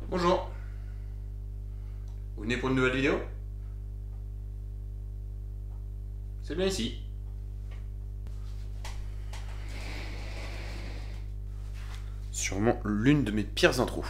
Bonjour. Vous venez pour une nouvelle vidéo? C'est bien ici. Sûrement l'une de mes pires intros.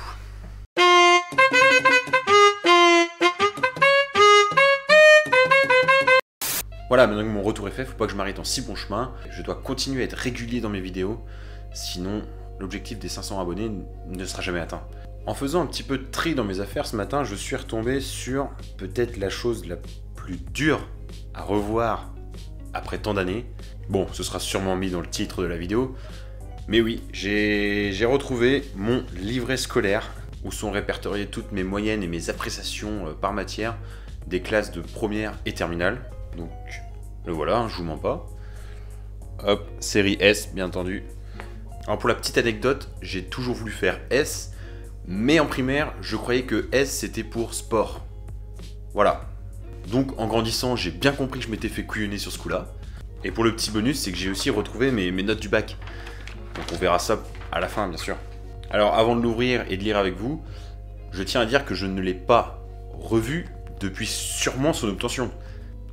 Voilà, maintenant que mon retour est fait, faut pas que je m'arrête en si bon chemin. Je dois continuer à être régulier dans mes vidéos, sinon l'objectif des 500 abonnés ne sera jamais atteint. En faisant un petit peu de tri dans mes affaires ce matin, je suis retombé sur peut-être la chose la plus dure à revoir après tant d'années. Bon, ce sera sûrement mis dans le titre de la vidéo, mais oui, j'ai retrouvé mon livret scolaire où sont répertoriées toutes mes moyennes et mes appréciations par matière des classes de première et terminale. Donc, le voilà, je vous mens pas. Hop, série S, bien entendu. Alors pour la petite anecdote, j'ai toujours voulu faire S, mais en primaire, je croyais que S c'était pour sport. Voilà. Donc en grandissant, j'ai bien compris que je m'étais fait couillonner sur ce coup-là. Et pour le petit bonus, c'est que j'ai aussi retrouvé mes notes du bac. Donc on verra ça à la fin, bien sûr. Alors avant de l'ouvrir et de lire avec vous, je tiens à dire que je ne l'ai pas revu depuis sûrement son obtention.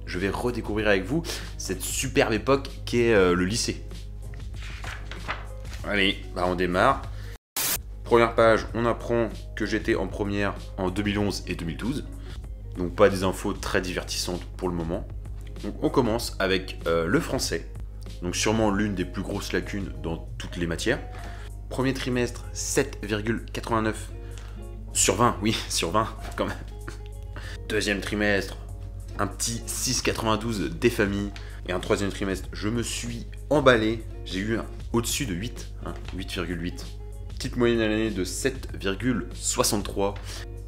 Je vais redécouvrir avec vous cette superbe époque qu'est le lycée. Allez, bah on démarre. Première page, on apprend que j'étais en première en 2011 et 2012. Donc pas des infos très divertissantes pour le moment. Donc on commence avec le français. Donc sûrement l'une des plus grosses lacunes dans toutes les matières. Premier trimestre, 7,89 sur 20, oui, sur 20 quand même. Deuxième trimestre, un petit 6,92 des familles. Et un troisième trimestre, je me suis emballé. J'ai eu au-dessus de 8, 8,8. Petite moyenne à l'année de 7,63. Et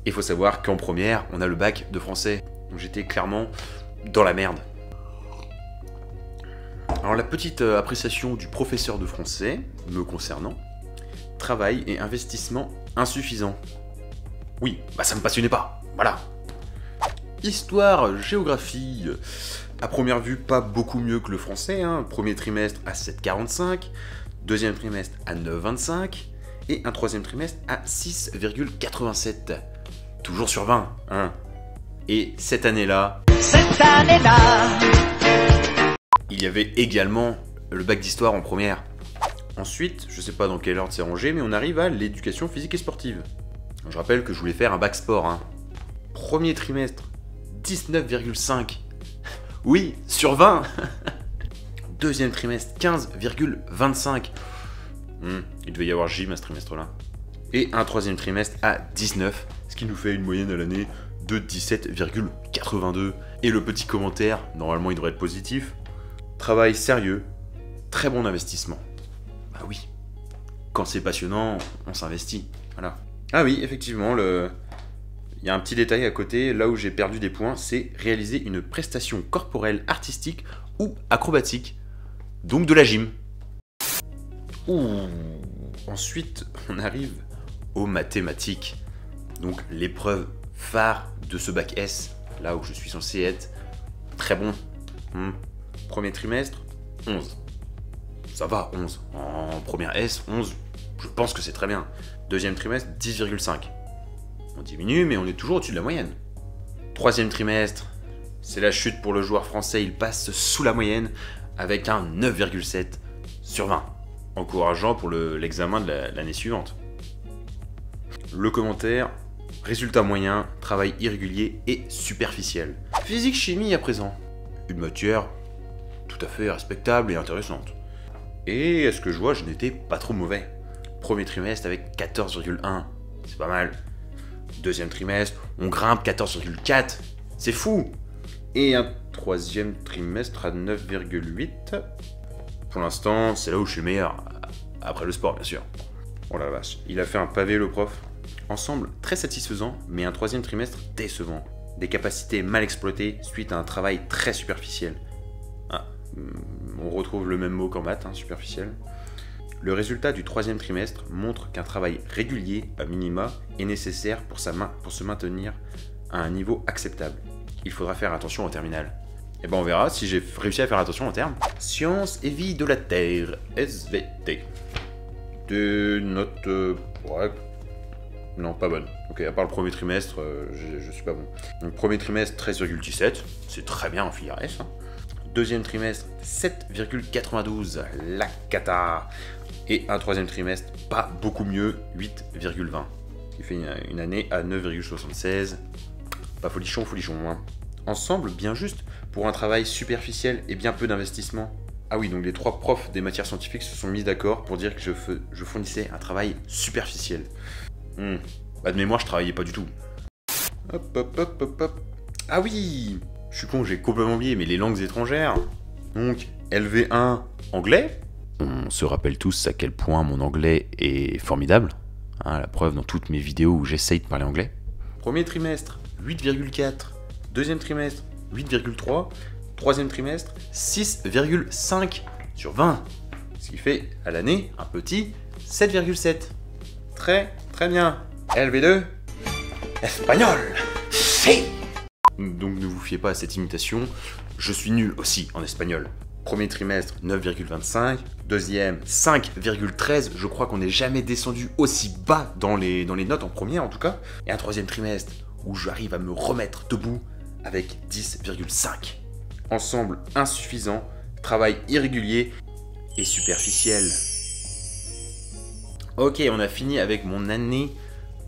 il faut savoir qu'en première, on a le bac de français. Donc j'étais clairement dans la merde. Alors la petite appréciation du professeur de français, me concernant, travail et investissement insuffisant. Oui, bah ça me passionnait pas, voilà. Histoire, géographie, à première vue pas beaucoup mieux que le français, Premier trimestre à 7,45, deuxième trimestre à 9,25 et un troisième trimestre à 6,87. Toujours sur 20, Et cette année-là, il y avait également le bac d'histoire en première. Ensuite, je sais pas dans quel ordre c'est rangé, mais on arrive à l'éducation physique et sportive. Je rappelle que je voulais faire un bac sport. Premier trimestre, 19,5. Oui, sur 20. Deuxième trimestre, 15,25. Il devait y avoir gym à ce trimestre-là. Et un troisième trimestre à 19, ce qui nous fait une moyenne à l'année de 17,82. Et le petit commentaire, normalement il devrait être positif. Travail sérieux, très bon investissement. Bah oui, quand c'est passionnant, on s'investit. Voilà. Ah oui, effectivement, il y a un petit détail à côté, là où j'ai perdu des points, c'est réaliser une prestation corporelle artistique ou acrobatique, donc de la gym. Ensuite, on arrive aux mathématiques, donc l'épreuve phare de ce bac S, là où je suis censé être très bon. Premier trimestre, 11. Ça va, 11. En première S, 11, je pense que c'est très bien. Deuxième trimestre, 10,5. On diminue, mais on est toujours au-dessus de la moyenne. Troisième trimestre, c'est la chute pour le joueur français, il passe sous la moyenne avec un 9,7 sur 20. Encourageant pour l'examen de l'année suivante. Le commentaire, résultat moyen, travail irrégulier et superficiel. Physique-chimie à présent. Une matière tout à fait respectable et intéressante. Et à ce que je vois, je n'étais pas trop mauvais. Premier trimestre avec 14,1, c'est pas mal. Deuxième trimestre, on grimpe 14,4, c'est fou. Et un troisième trimestre à 9,8. Pour l'instant, c'est là où je suis le meilleur. Après le sport, bien sûr. Oh la vache, il a fait un pavé le prof. Ensemble, très satisfaisant, mais un troisième trimestre décevant. Des capacités mal exploitées suite à un travail très superficiel. On retrouve le même mot qu'en maths, superficiel. Le résultat du troisième trimestre montre qu'un travail régulier, à minima, est nécessaire pour se maintenir à un niveau acceptable. Il faudra faire attention en terminale. Et ben on verra si j'ai réussi à faire attention en termes. Sciences et vie de la Terre, SVT. Des notes Non, pas bonne. Ok, à part le premier trimestre, je suis pas bon. Donc premier trimestre, 13,17. C'est très bien en filière S. Hein. Deuxième trimestre, 7,92. La cata. Et un troisième trimestre, pas beaucoup mieux, 8,20. Ce qui fait une année à 9,76. Pas folichon, hein. Ensemble, bien juste, pour un travail superficiel et bien peu d'investissement. Ah oui, donc les 3 profs des matières scientifiques se sont mis d'accord pour dire que je fournissais un travail superficiel. Bah de mémoire, je travaillais pas du tout. Hop. Ah oui, je suis con, j'ai complètement oublié, mais les langues étrangères. Donc, LV1, anglais. On se rappelle tous à quel point mon anglais est formidable. Hein, la preuve dans toutes mes vidéos où j'essaye de parler anglais. Premier trimestre, 8,4. Deuxième trimestre, 8,3. Troisième trimestre, 6,5 sur 20. Ce qui fait à l'année un petit 7,7. Très bien. LV2, espagnol. Si. Donc ne vous fiez pas à cette imitation, je suis nul aussi en espagnol. Premier trimestre, 9,25. Deuxième, 5,13. Je crois qu'on n'est jamais descendu aussi bas dans les notes, en première en tout cas. Et un troisième trimestre où j'arrive à me remettre debout avec 10,5. Ensemble insuffisant, travail irrégulier et superficiel. Ok, on a fini avec mon année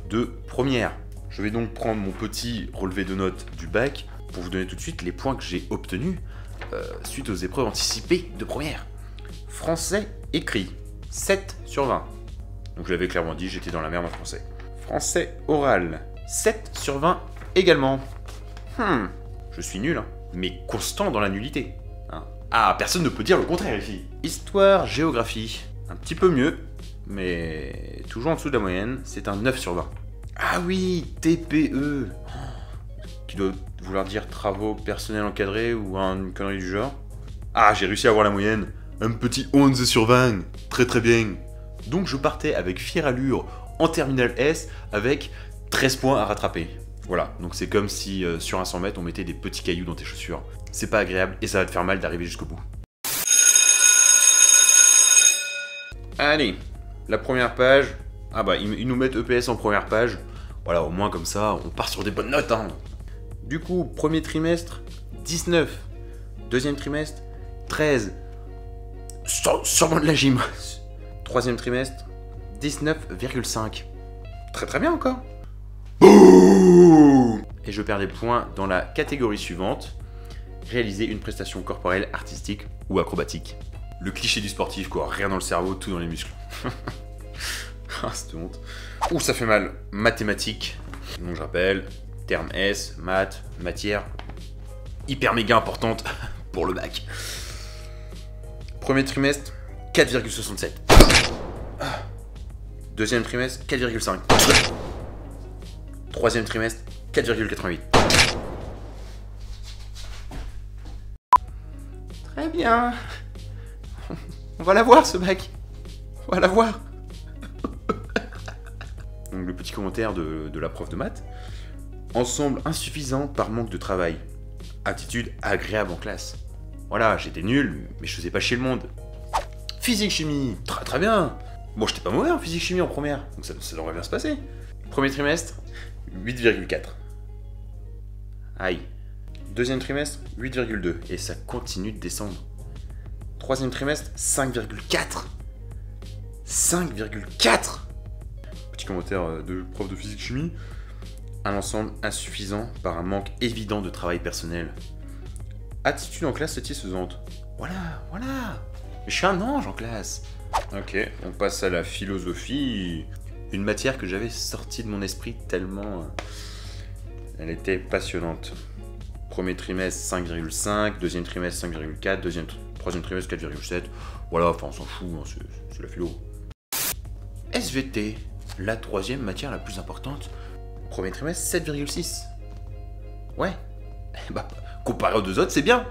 de première. Je vais donc prendre mon petit relevé de notes du bac pour vous donner tout de suite les points que j'ai obtenus suite aux épreuves anticipées de première. Français écrit, 7 sur 20. Donc je l'avais clairement dit, j'étais dans la merde en français. Français oral, 7 sur 20 également. Je suis nul, hein, mais constant dans la nullité. Hein. Ah, personne ne peut dire le contraire ici. Histoire, géographie, un petit peu mieux, mais toujours en dessous de la moyenne, c'est un 9 sur 20. Ah oui, TPE, qui doit vouloir dire travaux personnels encadrés ou une connerie du genre. Ah, j'ai réussi à avoir la moyenne, un petit 11 sur 20, très bien. Donc je partais avec fière allure en terminale S avec 13 points à rattraper. Voilà, donc c'est comme si sur un 100 mètres on mettait des petits cailloux dans tes chaussures. C'est pas agréable et ça va te faire mal d'arriver jusqu'au bout. Allez, la première page. Ah bah ils nous mettent EPS en première page. Voilà, au moins comme ça on part sur des bonnes notes. Hein. Du coup, premier trimestre, 19. Deuxième trimestre, 13. Sûrement de la gym. Troisième trimestre, 19,5. Très bien encore. Boum. Et je perds des points dans la catégorie suivante. Réaliser une prestation corporelle artistique ou acrobatique. Le cliché du sportif quoi, rien dans le cerveau, tout dans les muscles. Ah, c'est honte. Ouh, ça fait mal. Mathématiques. Donc je rappelle, terme S, maths, matière hyper méga importante pour le bac. Premier trimestre, 4,67. Deuxième trimestre, 4,5. Troisième trimestre, 4,88. Très bien. On va la voir ce bac. On va la voir. Donc le petit commentaire de la prof de maths. Ensemble insuffisant par manque de travail. Attitude agréable en classe. Voilà, j'étais nul, mais je faisais pas chier le monde. Physique-chimie, très bien. Bon, j'étais pas mauvais en physique-chimie en première, donc ça devrait bien se passer. Premier trimestre, 8,4. Aïe. Deuxième trimestre, 8,2. Et ça continue de descendre. Troisième trimestre, 5,4. 5,4. Petit commentaire de prof de physique-chimie. Un ensemble insuffisant par un manque évident de travail personnel. Attitude en classe satisfaisante. Voilà. Mais je suis un ange en classe. Ok, on passe à la philosophie. Une matière que j'avais sortie de mon esprit tellement elle était passionnante. Premier trimestre 5,5, deuxième trimestre 5,4, troisième trimestre 4,7. Voilà, enfin on s'en fout, hein, c'est la philo. SVT, la troisième matière la plus importante. Premier trimestre 7,6. Ouais. Bah, comparé aux deux autres, c'est bien.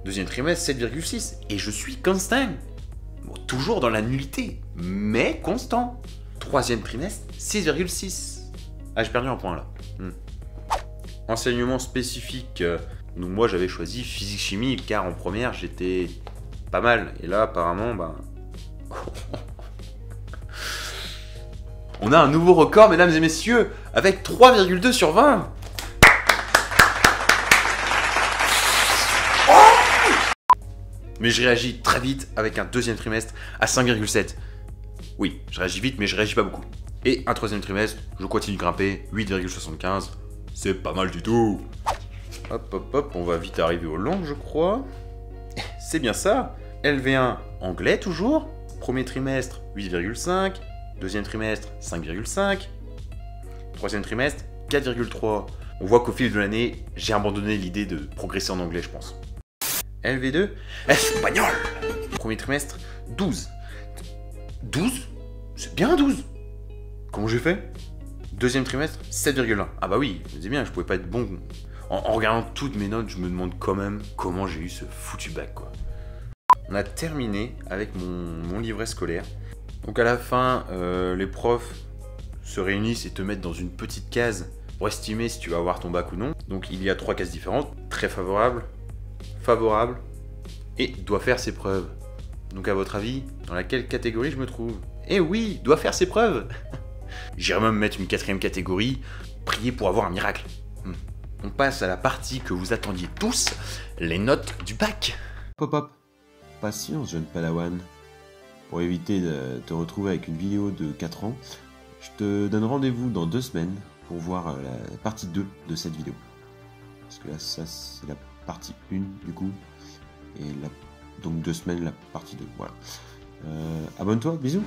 Deuxième trimestre 7,6. Et je suis constant. Bon, toujours dans la nullité, mais constant. Troisième trimestre 6,6. Ah, j'ai perdu un point là. Enseignement spécifique. Donc moi j'avais choisi physique-chimie car en première j'étais pas mal. Et là apparemment, On a un nouveau record, mesdames et messieurs, avec 3,2 sur 20. Mais je réagis très vite avec un deuxième trimestre à 5,7. Oui, je réagis vite, mais je réagis pas beaucoup. Et un troisième trimestre, je continue de grimper, 8,75. C'est pas mal du tout. Hop, hop, hop, on va vite arriver aux langues, je crois. C'est bien ça. LV1, anglais toujours. Premier trimestre, 8,5. Deuxième trimestre, 5,5. Troisième trimestre, 4,3. On voit qu'au fil de l'année, j'ai abandonné l'idée de progresser en anglais, je pense. LV2, espagnol. Premier trimestre, 12. 12 ? C'est bien 12. Comment j'ai fait ? Deuxième trimestre, 7,1. Ah bah oui, je me dis bien, je pouvais pas être bon. En regardant toutes mes notes, je me demande quand même comment j'ai eu ce foutu bac, quoi. On a terminé avec mon livret scolaire. Donc à la fin, les profs se réunissent et te mettent dans une petite case pour estimer si tu vas avoir ton bac ou non. Donc il y a 3 cases différentes. Très favorable, favorable et doit faire ses preuves. Donc à votre avis, dans laquelle catégorie je me trouve ? Eh oui, doit faire ses preuves. J'irais même mettre une 4e catégorie, prier pour avoir un miracle. On passe à la partie que vous attendiez tous, les notes du bac. Hop hop, patience jeune padawan. Pour éviter de te retrouver avec une vidéo de 4 ans, je te donne rendez-vous dans 2 semaines pour voir la partie 2 de cette vidéo. Parce que là, ça c'est la partie 1 du coup, et donc 2 semaines la partie 2, voilà. Abonne-toi, bisous.